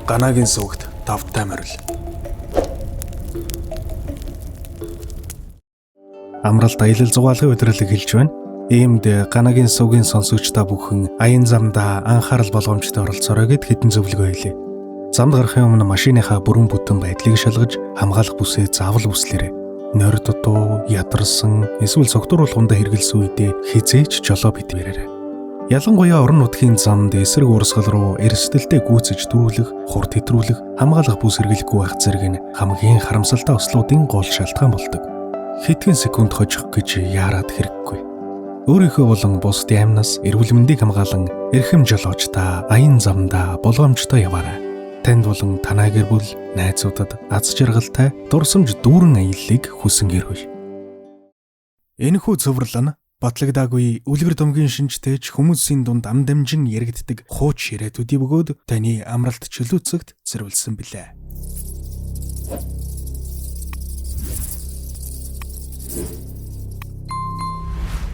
Ганагийн сүгт давтай морил. Амралт аялал зугаалгын удирдлыг хэлж байна. Иймд Ганагийн сүгийн сонсогч та бүхэн аян замдаа анхаарал болгоомжтой оролцоорой гэд хэдэн зөвлөгөө хэлье. Замд гарахын өмнө машиныхаа бүрэн бүтэн байдлыг шалгаж хамгаалах бүсээ заавал үслээрэй. Нойр дутуу, ядарсан, эсвэл согтуур болгондоо хэрэгэлсэн үедээ хизээч жолоо битвэрээрэй. Ялангуяа орон нутгийн замд эсрэг урсгал руу эрсдэлтэй гүйцэж дөрүүлэх, хурд хэтрүүлэх, хамгаалах бүс хэрэглэхгүй байх зэрэг нь хамгийн харамсалтай ослуудын гол шалтгаан болдог. Хэдхэн секунд хожих гэж яарад хэрэггүй. Өөрийнхөө болон бусдын амнаас эрүүл мэндийг хамгаалан эрхэм жолооч та аян замдаа болгоомжтой яваарай. Танд болон танай гэр бүл, найзуудад аз жаргалтай дурсамж дүүрэн аяллыг хүсэн гэрвэй. Энэхүү цуврал нь батлагдаагүй үлгэр домгийн шинжтэйч хүмүүсийн дунд ам дамжин яригддаг хууч ширээдүүдийн бөгөөд таны амралт чөлөөцөгт зэрвэлсэн билээ.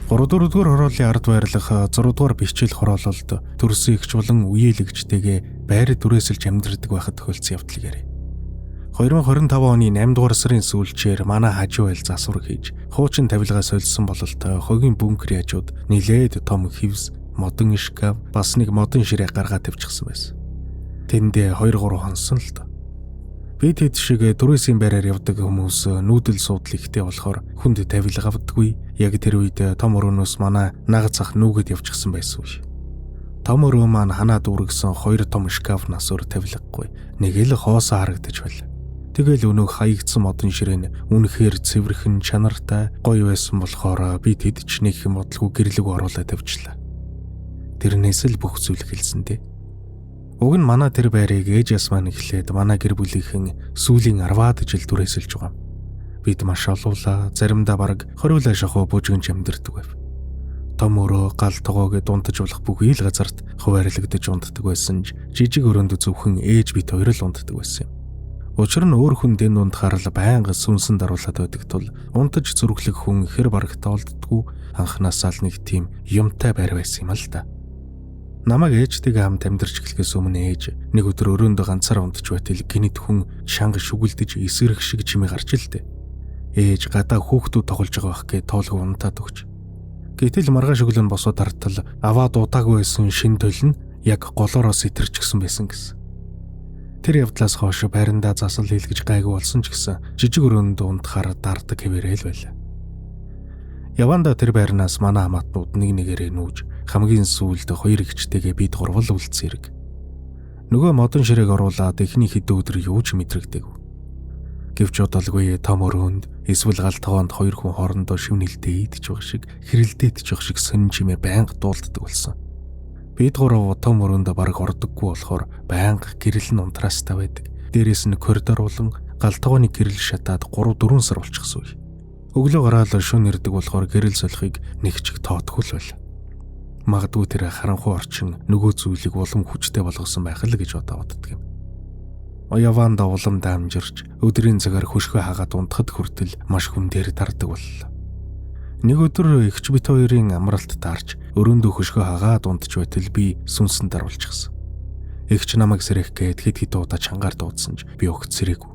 3-4-р хорооллын ард байрлах 6-р бичил хороололд төрсөн ихч болон үеэлэгчтэйгээ байр дүрээсэлж амьдардаг байхад тохиолдсон явдлыг ярив. 2025 оны 8-р сарын сүүлчээр манай хажуу айл засвар хийж хуучин тавилгаа солисон бололтой хогийн бункерийн хажууд нилээд том хивс, модон шкаф бас нэг модон ширээ гаргаад тавьчихсан байсан. Тэндээ 2-3 хонсон л доо. Бид хэд шиг түрээсийн байраар явдаг хүмүүс нүүдэл суудал ихтэй болохоор хүнд тавилга авдаггүй. Яг тэр үед том өрөөнөөс манай нагц ах нүгэд явчихсан байсан үе. Том өрөө маань ханаа дүүргсэн 2 том шкафнаас өөр тавилгагүй. Нэг л хоосоо харагдаж байлаа. Тэгэл өнөөх хаягдсан модон ширээ нь үнэхээр цэвэрхэн чанартай гоё байсан болохоор би тэд ч нэг юм бодлого гэрлэг оруулаад тавьчлаа. Тэрнээс л бүх зүйл хэлсэн дээ. Уг нь манай тэр байрыг ээжээс маань эхлээд манай гэр бүлийнхэн сүүлийн 10-аад жил түрээсэлж байгаа. Бид маш олуулаа, заримдаа бараг хориулаа шахуу бүжгэнж амьдэрдэг байв. Том өрөө гал тогоог дунтаж болох бүхий л газарт хуваарлагдаж унтдаг байсан ч жижиг өрөөнд зөвхөн ээж бит хоёр л унтдаг байсан юм. Учир нь өөр хүн дэн унтахаар л байнга сүнсэн даруулаад байдаг тул унтаж зүрхлэх хүн хэр барагтаа олддгүй анхнаасаа л нэг тийм юмтай байр байсан юм л да. Намайг ээжтэйгээ хамт амьдарч эхлэхээс өмнө ээж нэг өдөр өрөөндөө ганцаараа унтж байтал гинэт хүн шанга шүгэлдэж эсрэг шиг чимээ гарч л дээ. Ээж гадаа хүүхдүүд тоглож байгаа байх гэ тоолгүй унтаад өгч. Гэтэл маргааш өглөө нь босоод хартал аваа дуудаагүй байсан шин толь нь яг голоороо сэтэрчихсэн байсан гэсэн. Тэр явдлаас хойш байрандаа засал хийлгэж гайгүй болсон ч гэсэн жижиг өрөөнд унтахаар дардаг хэвээрэл байлаа. Яванда тэр байрнаас манай хамаатнууд нэг нэгээрээ нүүж хамгийн сүүлд 2 ихчтэйгээ бид гурвал үлдсэн хэрэг. Нөгөө модон ширээг оруулаад эхний хэдэн өдөр юу ч мэдрэгдээгүй. Гэвч удалгүй том өрөөнд эсвэл гал тогоонд 2 хүн хоорондоо шивнэлдээ идэж байгаа шиг хэрэлдээд идэж байгаа шиг сонин чимээ байнга дуулддаг болсон. Бид гурав том өрөөндөө бараг ордоггүй болохоор байнга гэрэл нь унтраастай байдаг. Дээрээс нь коридор болон гал тогооны гэрэл шатаад 3-4 сар болчихсон үе. Өглөө гараад шөнө ирдэг болохоор гэрэл солихыг нэг чиг тоодгүй л байл. Магадгүй тэр харанхуй орчин нөгөө зүйлийг улам хүчтэй болгосон байх л гэж боддог юм. Ояванда улам дамжирч өдрийн цагаар хөшгөө хагаад унтахад хүртэл маш хүн дээр дардаг боллоо. Нэг өдөр ихч бит хоёрын амралт таарч өрөөндөө хөшгөө хагаад унтж байтал би сүнсэн даруулчихсан. Ихч намайг сэрэх гээд хэд удаа чангаар дуудсан ч би огт сэрээгүй.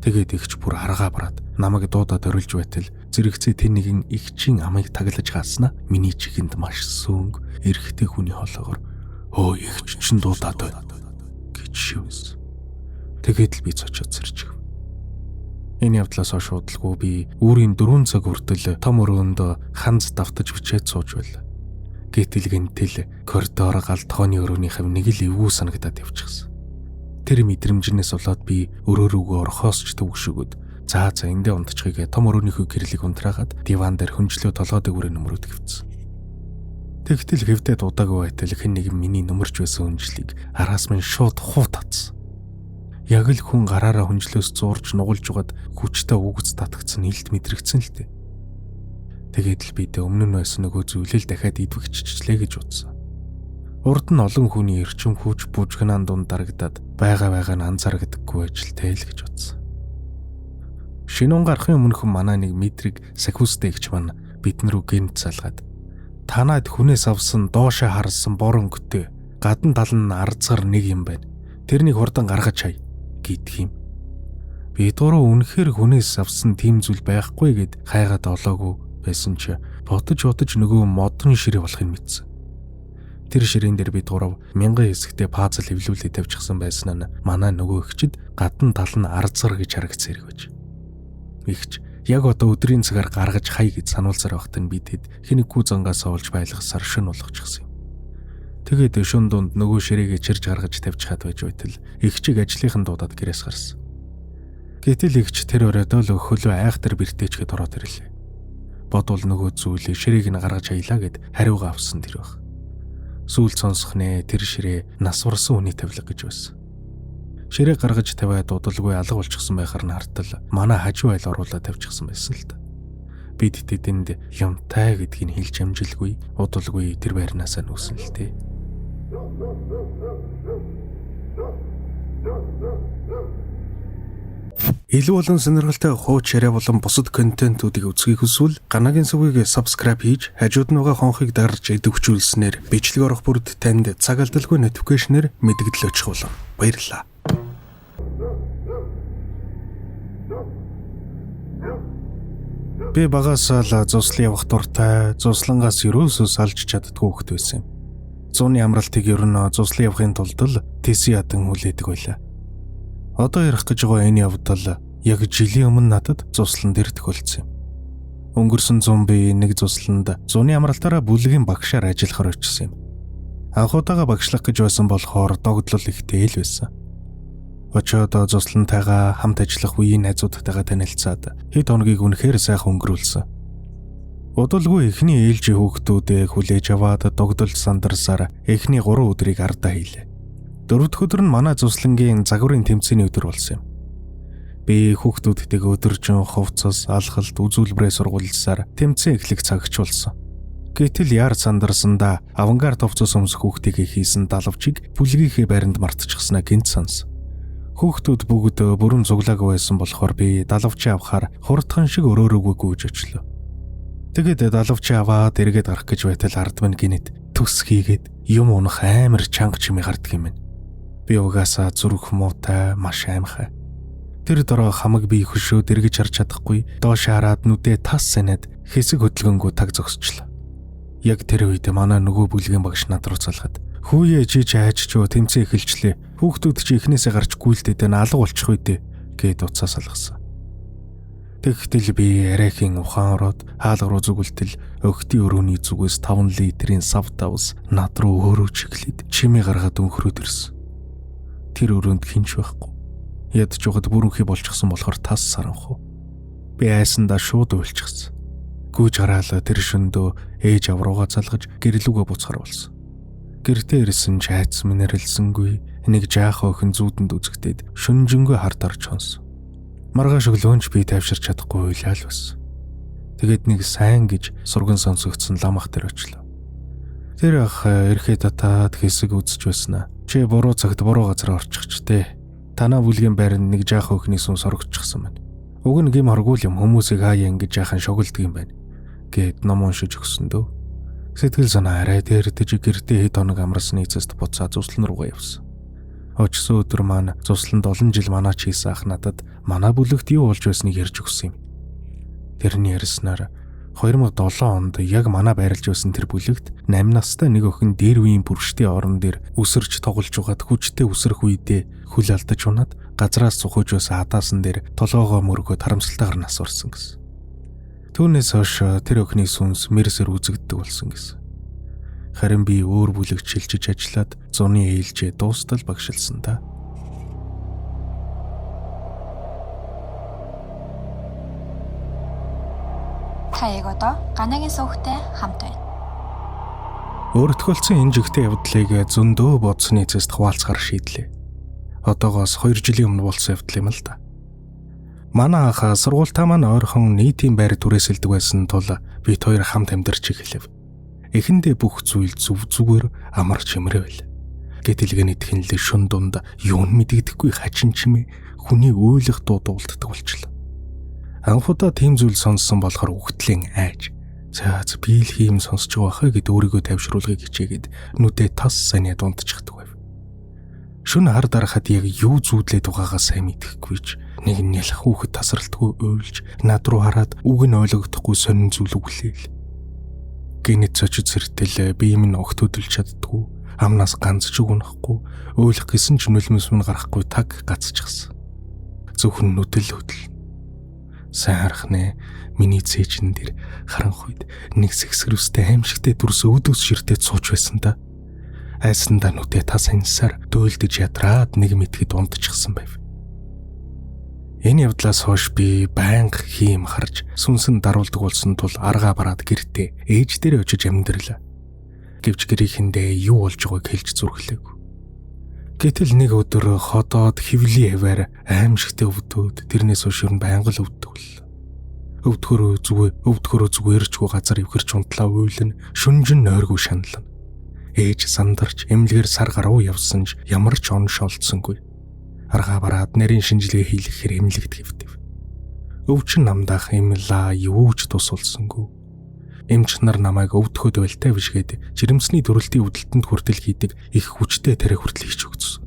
Тэгээд ихч бүр аргаа бараад намайг дуудаад орилж байтал зэрэгцээ тэнийгэн ихчийн амыг таглаж хааснаа миний чихэнд маш сөнг эрэгтэй хүний хоолоогоор "Өө ихч чин дуудаад байна" гэж шивс. Тэгээд л би цочоод сэрчих. Энэ явдлаас хойш удалгүй би үүрийн 4 цаг хүртэл том өрөөнд ханз давтаж бичээд сууж байлаа. Гэтэл гэнтэл коридор гал тооны өрөөнийхөө нэг л эвгүй санагдаад явчихсан. Тэр мэдрэмжнээс болоод би өрөө рүүгээ орхоос ч төвөгшөөгд за эндээ унтчихъя том өрөөнийхөө гэрлийг унтраагаад диван дээр хөнжлөө толгойд өрөө нөмрөд гэвцсэн. Тэгтэл хэвдээд удаагүй байтал хэн нэг миний нөмөрч байсан өнжлийг араас минь шууд хуу татсан. Яг л хүн гараараа хөнжлөөс зуурж нугалж угаад хүчтэй үгс татгцсан илт мэдрэгцэн л дээ. Тэгээд л бид өмнө нь байсан нөгөө зүйлэл дахиад идвэгччлээ гэж бодсон. Урд нь олон хүний эрчим хүч бүжгнан дунд дарагдаад байгаа нь анзаарагдаггүй ажилтай л гэж бодсон. Шинэн гарахын өмнөхөн манай нэг мэдрэг сахиустай ихч маань бидэн рүү гэнт залгаад танаад хүнээс авсан доошоо харсан бор өнгөтэй гадна тал нь арцгар нэг юм байна. Тэрнийг хурдан гаргаж хай гэдг юм. Битгуруу үнэхээр хүнээс авсан тийм зүйл байхгүй гэд хайгаад олоогүй байсан ч бодож нөгөө модон ширээ болохыг мэдсэн. Тэр ширээн дээр битгуруу мянган хэсэгтээ пазл эвлүүлээд тавьчихсан байсан нь манай нөгөө эгчид гадна тал нь арзар гэж харагдсан хэрэг байж. Игч яг одоо өдрийн цагаар гаргаж хай гэж сануулсаар байхад нь би тэд хинэггүй зангаас олж байлгасаар шөн болгочихсон юм. Тэгээд шөн дунд нөгөө ширээгээ чирж гаргаж тавьж хаад байж байтал эгчийг ажлынхан дуудаад гэрээс гарсан. Гэтэл эгч тэр оройд л хөлөө айхтар бэртээчгээд ороод ирлээ. Бодвол нөгөө зүйлээ ширээг нь гаргаж аялаа гэд хариугаа авсан тэр баг. Сүүл сонсох нэ тэр ширээ нас урсан хүний тавилга гэж байсан. Ширээ гаргаж тавиад дуудалгүй алга болчихсон байхаар нь хартал манай хажуу айл оруулаад тавьчихсан байсан л та. Бид тэдэнд юмтай гэдгийг хэлж амжилгүй удалгүй тэр байрнаасаа нүүсэн л дээ. Илүү олон сонирхолтой хууч яриа болон бусад контентуудыг үзхийг хүсвэл Ганагийн сувгийг subscribe хийж хажууд нь байгаа хонхыг дарж идэвхжүүлснээр бичлэг орох бүрд танд цаг алдалгүй notification-ээр мэдэгдэл очих болно. Баярлалаа. Би багасаа л зуслан явах дуртай, зуслангаас ерөөсөө салж чаддгүй хөхт байсан юм. Зууны амралтыг ер нь зуслан явахын тулд л тэсийн ядан хүлээдэг байлаа. Одоо ярих гэж байгаа энэ явдал яг жилийн өмнө надад зуслан дээр тохиолдсон юм. Өнгөрсөн зумби нэг зусланд зуны амралтаараа бүлгийн багшаар ажиллахаар очсон юм. Анхудаага багшлах гэж байсан болохоор догдлол ихтэй л байсан. Очоод зуслантайгаа хамт ажиллах үеийн найзуудтайгаа танилцаад хэд хоногийг үнэхээр сайхан өнгөрүүлсэн. Удалгүй эхний ээлжийн хүүхдүүдээ хүлээж аваад догдолд сандарсаар эхний 3 өдрийг ардаа хийлээ. 4 дахь өдөр нь манай зуслангийн загварын тэмцээний өдөр болсон юм. Би хүүхдүүдтэйгээ өдөржин хувцас, алхалт, үзүүлбэрээ сургуулсаар тэмцээн эхлэх цагч болсон. Гэтэл яар сандарсандаа авангард хувцас өмсөх хүүхдийг хийсэн далавчийг бүлгийнхээ байранд мартчихснаа гинт санс. Хүүхдүүд бүгд бүрэн цуглаагүй байсан болохоор би далавчаа авахаар хурдхан шиг өрөөрөөгөө гүйж очлоо. Тэгээд далавчаа аваад эргээд гарах гэж байтал ард минь гинэт төс хийгээд юм унах амар чанга чимээ гардаг юм байна. Би угаасаа зүрх муутай маш аимхай. Тэр дороо хамаг би хөшөөд эргэж харж чадахгүй доош хараад нүдээ тас санаад хэсэг хөдөлгөөнгөө таг зогсчлоо. Яг тэр үед манай нөгөө бүлгийн багш над руу залгаад "Хүүе чи хайччөө тэмцээн эхэлчлээ. Хүүхдүүд чи эхнээсээ гарч гүйлдээд алга болчих үедээ" гэд уцаа салгасан. Тэгтэл би арайхийн ухаан ороод хаалга руу зүгэлтэл өгтийн өрөөний зүгээс 5 литрийн сав давс над руу өөрөө чиглээд чимээ гаргаад өнхрөөд ирсэн. Тэр өрөөнд хинч байхгүй. Ядч угад бүрэнхий болчихсон болохоор тас саранхуу. Би айсандаа шууд уйлчихсан. Гүйж хараалаа тэр шөндөө ээж авруугаа залгаж гэрлүүгөө буцахар болсон. Гэртээ ирсэн ч айц минь арилсангүй нэг жаахан охин зүүдэнд үзэгдээд шүнжэнгөө хард орж хонсон. Маргааш өглөөнч би тайвширч чадахгүй уйлал байсан. Тэгээд нэг сайн гэж сурган сонсогдсон лам ах тэр очлоо. Тэр ах ирэхэд татаад хэсэг үзэж байснаа. "Чи буруу цагт буруу газар орчихч тээ. Танаа бүлгийн байранд нэг жаахан өхний сүнс орогдчихсан байна. Уг нь гим хоргуул юм хүмүүсийг хаяа ингэж жаахан шогөлдөг юм байна" гэд ном уншиж өгсөн дөө. Сэтгэл санаа арай дээрдэж гэртээ хэд хоног амарсны эцэст буцаа зуслан руугаа явсан. Очсон өдөр маань зусланд олон жил манаач хийсэн ах надад манай бүлэгт юу болж байсныг ярьж өгсөн юм. Тэрний ярьснаар 2007 онд яг манай байрлаж байсан тэр бүлэгт 8 настай нэг охин дээр үеийн бүрштэй орон дээр өсөрч тоглож байгаад хүчтэй өсрөх үедээ хүл алдаж унаад газраас цухаж байсан хадаасан дээр толгоогоо мөргөөд харамсалтайгаар нас орсон гэсэн. Түүнээс хойш тэр охины сүнс мэрсээр үзэгддэг болсон гэсэн. Харин би өөр бүлэгт шилжиж ажиллаад зуны ээлжээ дуустал багшилсан та. Та яг одоо Ганагийн сувгтай хамт байна. Өөртгөлцсөн энэ жигтэй явдлыг зөндөө бодсны эцэст хуваалцахаар шийдлээ. Одоогоос 2 жилийн өмнө болсон явдал юм л да. Манай ах сургуультаа маань ойрхон нийтийн байр түрээсэлдэг байсан тул бид хоёр хамт амьдарч эхлэв. Эхэндээ бүх зүйл зүгээр амар чимрээ байл. Гэтэл гэнэтгэн л шүн дунд юун мэдэгдэхгүй хачин чимээ хүний өөлөх дуудуулдаг болчихлоо. Анхудаа тийм зүйл сонссон болохоор үхтлийн айж за би л хийм сонсож байгаа хаа гэд өөрийгөө тайвшруулахыг хичээгээд нүдээ тас санаа дундчихдаг байв. Шөнө хар дарахад яг юу зүүдлээд байгаагаа сайн мэдэхгүй ч нэг нь ялах хүүхэд тасралтгүй уйлж над руу хараад үг нь ойлгогдохгүй сонин зүйл үглээл. Гинэт цочид зэртэл би юм нь огт хөдөлж чаддгүй, амнаас ганц ч үг унахгүй, өөлөх гэсэн ч нүлмэс мөн гарахгүй таг гацчихсан. Зөвхөн нүдэл хөдөл. Сайн харах нэ, миний цээжин дээр харанхуйд нэг сэгсрүүстэй аимшигтэй дүрс өөдөөс ширтээд сууж байсан та. Айсандаа нүдээ тас аньсаар дөөлдөж ядраад нэг мэтгэд унтчихсан байв. Энэ явдлаас хойш би байнга хийм харж сүнсэн даруулдаг болсон тул аргаа бараад гэртээ ээж дээр очиж амьдралаа. Гэвч гэрийнхэндээ юу болж байгааг хэлж зүрхлээгүй. Гэтэл нэг өдөр ходоод хөвлийн хэвээр аимшигтэй өвдөөд тэрнээс хойш юу байнга л өвддөг л. Өвдгөрөө зүгээрчгүй газар өвхөрч унтлаа уйлна, шүнжин нойргүй шанална. Ээж сандарч эмнэлгээр сар гаруй явсан ч ямар ч онш олдсонгүй. Аргаа бараад нарийн шинжилгээ хийлгэхээр эмнэлэгт хэвтэв. Өвчин намдаах эмлаа юу ч тус олсонгүй. Эмч нар намайг өвдөхөд байлтай бишгээд жирэмсний төрөлтийн өвдөлтөнд хүртэл хийдэг их хүчтэй тариа хүртэл хийж өгсөн.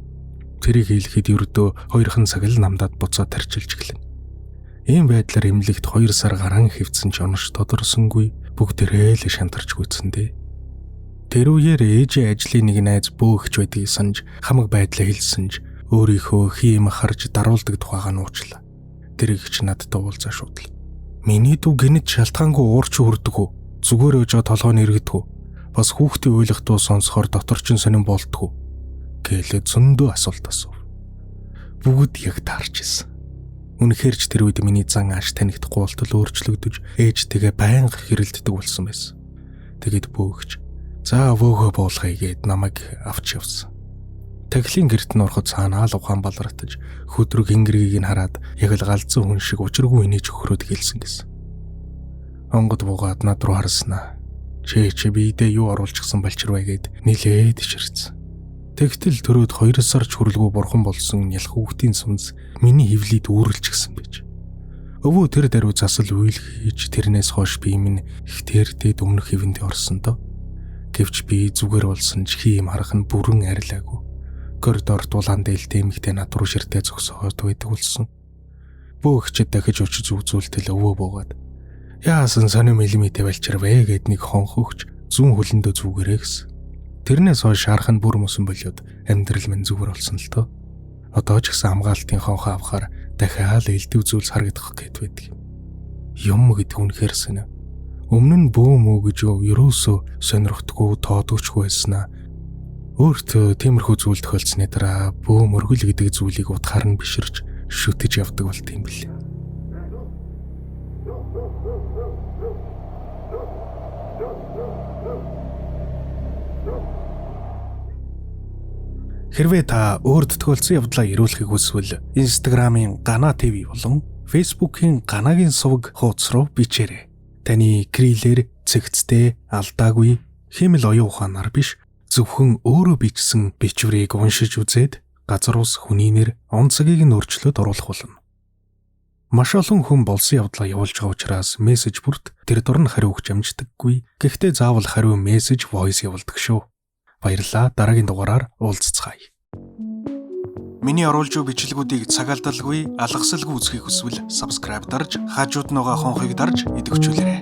Тэрийг хийлгэхэд ердөө 2хан цаг л намдаад буцаад тарчилж гэлэн. Ийм байдлаар эмнэлэгт 2 сар гарan хэвтсэн ч онш тодорсонгүй, бүгдээрээ л шантарч гүйцэндээ. Тэр үеэр ээжийн ажлын нэг найз бөөгч байдгийг санаж хамаг байдлаа хэлсэн ч өөрийнхөө хийм харж даруулдаг тухайгаа нуучлаа. Тэр ихч надад уулзаа шуудлаа. Миний дүү гинэт шалтгаангүй уурч хүрдэг үү? Зүгээр өжөө толгойн эргэдэг үү? Бас хүүхдийн ойлгох дуу сонсохоор дотор чин сонирн болтгоо. Гэлээ зөндөө асуулт асуув. Бүгд яг таарч исэн. Үнэхээр ч тэр үед миний зан ааш танигдахгүй болтол өөрчлөгдөж ээжтэйгээ байнга хэрэлддэг болсон байсан. Тэгэд бөөгч за өвөөгөө буулгая гэд намайг авч явсан. Таглийн гэрт нь ороход цаанаа л ухаан балартаж хөдрөг хингэргийг нь хараад яг л галзуу хүн шиг учиргүй инээж өхрөөд хэлсэн гэсэн. Онгод буугаад над руу харснаа. Чи биедээ юу оруулчихсан балчирвэ гэд нилээд иширцэн. Тэгтэл төрөөд 2 сарч хүрэлгүй бурхан болсон ялах хүүхдийн сүнс миний хөвлөд үүрэлчихсэн байж. Өвөө тэр даруй засал үйл хийж тэрнээс хойш би минь их тэрдээ өмнөх хэвэнд орсон доо. Гэвч би зүгээр болсон ч хийм харах нь бүрэн арилаагүй. Коридор дулаан дээлтэй эмэгтэй над руу ширтээ зогсоод байдаг болсон. Бөөгчд дахиж очиж үзүүлтэл өвөө буугаад яасан сони милиметр балчирвэ гэд нэг хонхогч зүүн хөлөндөө зүгээрээ гэсэн. Тэрнээс хойш харах нь бүр мөсөн болоод амьдрал минь зүгээр болсон л доо. Одоо ч гэсэн хамгаалтын хонхоо авахаар дахиад элдв зүйлс харагдах гээд байдаг. Юм гэдэг үнэхээр сонир. Өмнө нь бөө мөө гэж ерөөсөө сонирхдаггүй тоодогчгүй байснаа. Өөртөө тиймэрхүү зүйл тохиолдсны дараа бөө мөргөл гэдэг зүйлийг утгаар нь биширж шүтэж явдаг болт юм билээ. Хэрвээ та өөрт тохиолдсон явдлаа ирүүлэхийг хүсвэл Instagram-ын Гана ТV болон Facebook-ийн Ганагийн суваг хуудас руу бичээрэй. Таны крилэр цэгцтэй алдаагүй хэмэл оюун ухаанаар биш зөвхөн өөрөө бичсэн бичвэрийг уншиж үзээд газар ус хүний нэр он цагийг нь өөрчлөөд оруулах болно. Маш олон хүн болсон явдлаа явуулж байгаа учраас мессеж бүрт тэр дор нь хариу өгч амждаггүй. Гэхдээ заавал хариу мессеж voice явуулдаг шүү. Баярлалаа. Дараагийн дугаараар уулзцгаая. Миний оруулж буй бичлэгүүдийг цагаалдалгүй, алгасалгүй үзхийг хүсвэл subscribe дарж, хажууд нь байгаа хонхыг дарж идэвхжүүлээрэй.